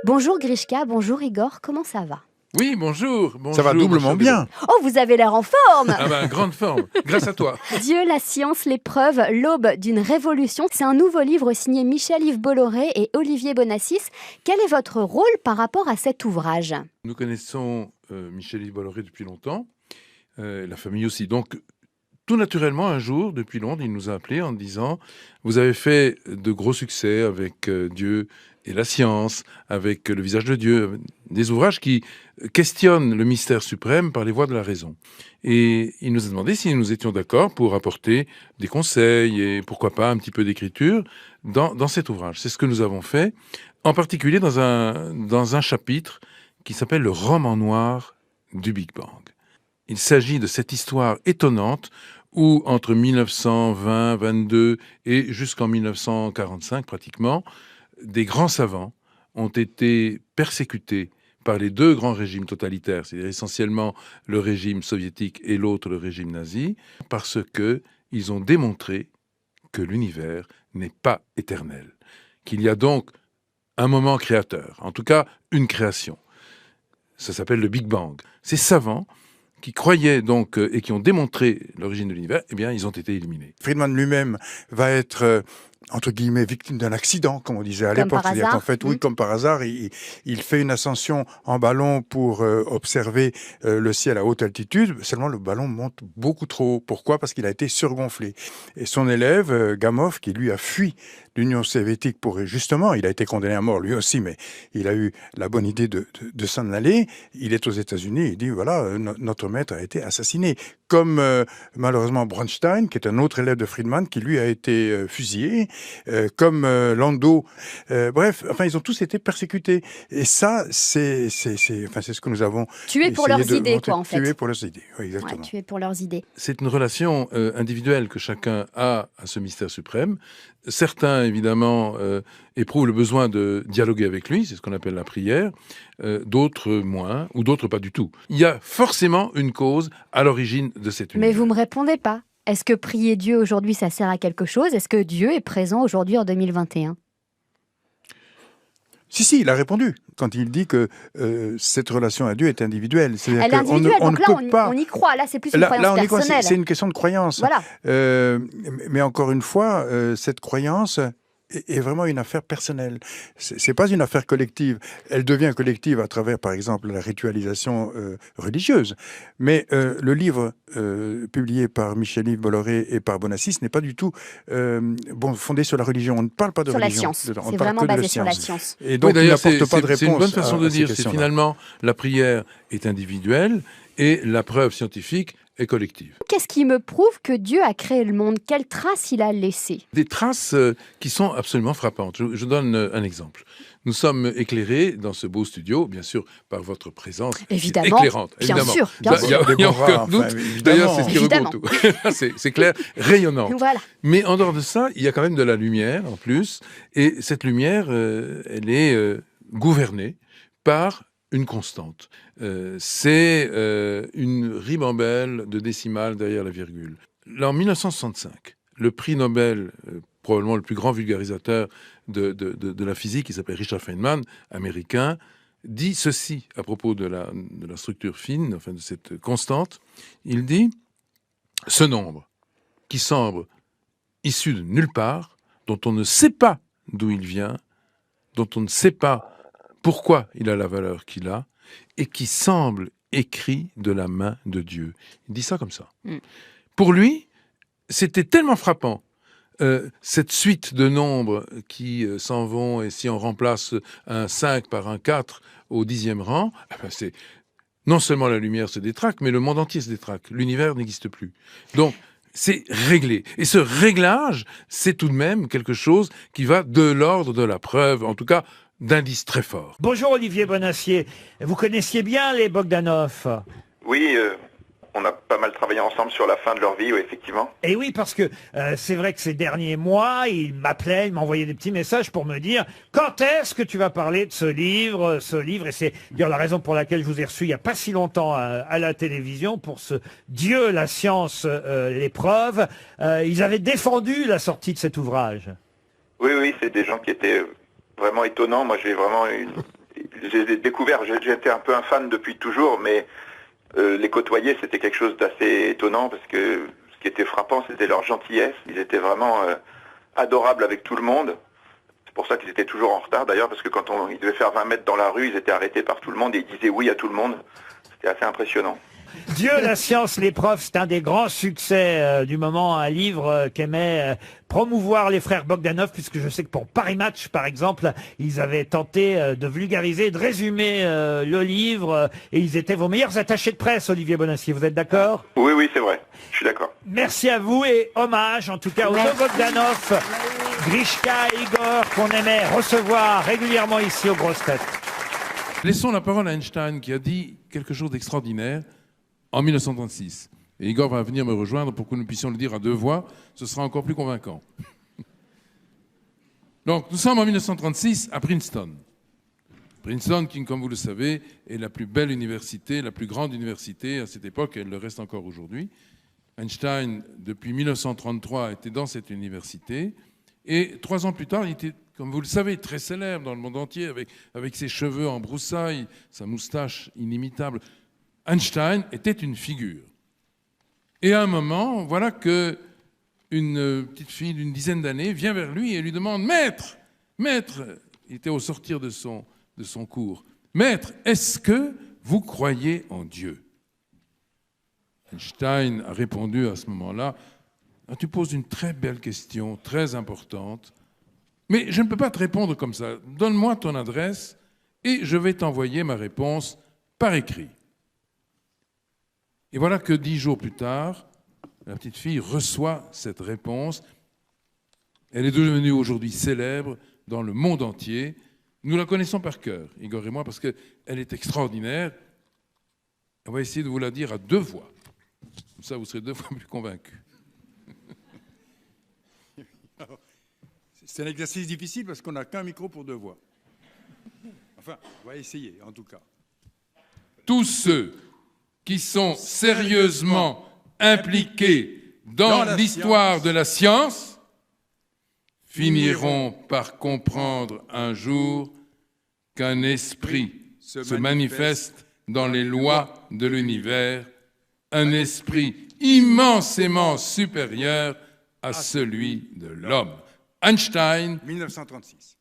Bonjour Grishka, bonjour Igor, comment ça va? Oui, bonjour. Ça va doublement bien. Oh, vous avez l'air en forme. Ah ben, grande forme, grâce à toi. Dieu, la science, l'épreuve, l'aube d'une révolution. C'est un nouveau livre signé Michel-Yves Bolloré et Olivier Bonassis. Quel est votre rôle par rapport à cet ouvrage? Nous connaissons Michel-Yves Bolloré depuis longtemps, la famille aussi. Donc, tout naturellement, un jour, depuis Londres, il nous a appelés en disant « Vous avez fait de gros succès avec Dieu et la science, avec le visage de Dieu, des ouvrages qui questionnent le mystère suprême par les voies de la raison. » Et il nous a demandé si nous étions d'accord pour apporter des conseils et pourquoi pas un petit peu d'écriture dans cet ouvrage. C'est ce que nous avons fait, en particulier dans un chapitre qui s'appelle « Le roman noir du Big Bang ». Il s'agit de cette histoire étonnante où, entre 1920-22 et jusqu'en 1945 pratiquement, des grands savants ont été persécutés par les deux grands régimes totalitaires, c'est-à-dire essentiellement le régime soviétique et l'autre le régime nazi, parce qu'ils ont démontré que l'univers n'est pas éternel, qu'il y a donc un moment créateur, en tout cas une création. Ça s'appelle le Big Bang. Ces savants qui croyaient donc et qui ont démontré l'origine de l'univers, eh bien, ils ont été éliminés. Friedman lui-même va être, entre guillemets, victime d'un accident, comme on disait à l'époque. C'est-à-dire qu'en fait, oui, comme par hasard, il fait une ascension en ballon pour observer le ciel à haute altitude. Seulement, le ballon monte beaucoup trop haut. Pourquoi? Parce qu'il a été surgonflé. Et son élève, Gamov, qui lui a fui l'Union soviétique pour, justement, il a été condamné à mort lui aussi, mais il a eu la bonne idée de s'en aller. Il est aux États-Unis, il dit, voilà, notre maître a été assassiné. Comme malheureusement Bronstein, qui est un autre élève de Friedman, qui lui a été fusillé, comme Landau. Bref, enfin, ils ont tous été persécutés. Et ça, c'est ce que nous avons tués pour leurs idées, quoi, en fait. Tués pour leurs idées, oui, exactement. Ouais, tués pour leurs idées. C'est une relation individuelle que chacun a à ce mystère suprême. Certains, évidemment, éprouvent le besoin de dialoguer avec lui, c'est ce qu'on appelle la prière, d'autres moins, ou d'autres pas du tout. Il y a forcément une cause à l'origine de cette univers. Mais vous me répondez pas. Est-ce que prier Dieu aujourd'hui, ça sert à quelque chose? Est-ce que Dieu est présent aujourd'hui en 2021? Si, il a répondu quand il dit que cette relation à Dieu est individuelle. Elle est individuelle, donc là, on y croit. Là, c'est plus une croyance personnelle. C'est une question de croyance. Voilà. Mais encore une fois, cette croyance est vraiment une affaire personnelle. C'est pas une affaire collective. Elle devient collective à travers, par exemple, la ritualisation religieuse. Mais le livre publié par Michel-Yves Bolloré et par Bonassis n'est pas du tout fondé sur la religion. On ne parle pas de religion. Sur la science. C'est vraiment basé sur la science. Et donc, il n'apporte pas de réponse. C'est une bonne façon de dire. C'est finalement, la prière est individuelle et la preuve scientifique est collective. Qu'est-ce qui me prouve que Dieu a créé le monde? Quelles traces il a laissées? Des traces qui sont absolument frappantes. Je donne un exemple. Nous sommes éclairés dans ce beau studio, bien sûr, par votre présence éclairante. Bien sûr. Il n'y a aucun doute. D'ailleurs, c'est ce qui regroupe tout. C'est clair, rayonnante. Voilà. Mais en dehors de ça, il y a quand même de la lumière en plus. Et cette lumière, elle est gouvernée par une constante. C'est une ribambelle de décimales derrière la virgule. En 1965, le prix Nobel, probablement le plus grand vulgarisateur de la physique, qui s'appelle Richard Feynman, américain, dit ceci à propos de la structure fine, enfin de cette constante. Il dit « Ce nombre qui semble issu de nulle part, dont on ne sait pas d'où il vient, dont on ne sait pas pourquoi il a la valeur qu'il a, et qui semble écrit de la main de Dieu. » Il dit ça comme ça. Pour lui, c'était tellement frappant, cette suite de nombres qui s'en vont, et si on remplace un 5 par un 4 au 10e rang, c'est non seulement la lumière se détraque, mais le monde entier se détraque. L'univers n'existe plus. Donc, c'est réglé. Et ce réglage, c'est tout de même quelque chose qui va de l'ordre de la preuve, en tout cas, d'indices très forts. Bonjour Olivier Bonassier. Vous connaissiez bien les Bogdanov? Oui, on a pas mal travaillé ensemble sur la fin de leur vie, oui, effectivement. Et oui, parce que c'est vrai que ces derniers mois, il m'appelait, il m'envoyait des petits messages pour me dire « Quand est-ce que tu vas parler de ce livre ?» Et c'est d'ailleurs la raison pour laquelle je vous ai reçu il n'y a pas si longtemps à la télévision pour ce Dieu, la science, l'épreuve. Ils avaient défendu la sortie de cet ouvrage. Oui, c'est des gens qui étaient vraiment étonnants. Moi, j'ai vraiment j'ai découvert, j'étais un peu un fan depuis toujours, mais les côtoyer, c'était quelque chose d'assez étonnant parce que ce qui était frappant, c'était leur gentillesse. Ils étaient vraiment adorables avec tout le monde. C'est pour ça qu'ils étaient toujours en retard d'ailleurs, parce que quand ils devaient faire 20 mètres dans la rue, ils étaient arrêtés par tout le monde et ils disaient oui à tout le monde. C'était assez impressionnant. Dieu, la science, les profs, c'est un des grands succès du moment, un livre qu'aimaient promouvoir les frères Bogdanov, puisque je sais que pour Paris Match, par exemple, ils avaient tenté de vulgariser, de résumer le livre, et ils étaient vos meilleurs attachés de presse, Olivier Bonacieux, vous êtes d'accord? Oui, oui, c'est vrai, je suis d'accord. Merci à vous et hommage, en tout cas, aux deux Bogdanov, Grishka et Igor, qu'on aimait recevoir régulièrement ici aux Grosses Têtes. Laissons la parole à Einstein, qui a dit quelque chose d'extraordinaire en 1936. Et Igor va venir me rejoindre pour que nous puissions le dire à deux voix. Ce sera encore plus convaincant. Donc, nous sommes en 1936 à Princeton. Princeton, qui, comme vous le savez, est la plus belle université, la plus grande université à cette époque, et elle le reste encore aujourd'hui. Einstein, depuis 1933, était dans cette université. Et 3 ans plus tard, il était, comme vous le savez, très célèbre dans le monde entier, avec ses cheveux en broussailles, sa moustache inimitable. Einstein était une figure. Et à un moment, voilà que une petite fille d'une dizaine d'années vient vers lui et lui demande « Maître, maître !» Il était au sortir de son cours. « Maître, est-ce que vous croyez en Dieu ?» Einstein a répondu à ce moment-là « Tu poses une très belle question, très importante, mais je ne peux pas te répondre comme ça. Donne-moi ton adresse et je vais t'envoyer ma réponse par écrit. » Et voilà que 10 jours plus tard, la petite fille reçoit cette réponse. Elle est devenue aujourd'hui célèbre dans le monde entier. Nous la connaissons par cœur, Igor et moi, parce qu'elle est extraordinaire. On va essayer de vous la dire à 2 voix. Comme ça, vous serez 2 fois plus convaincus. C'est un exercice difficile parce qu'on n'a qu'un micro pour 2 voix. Enfin, on va essayer, en tout cas. Tous ceux qui sont sérieusement impliqués dans l'histoire de la science finiront par comprendre un jour qu'un esprit se manifeste dans les lois de l'univers, un esprit immensément supérieur à celui de l'homme. Einstein, 1936.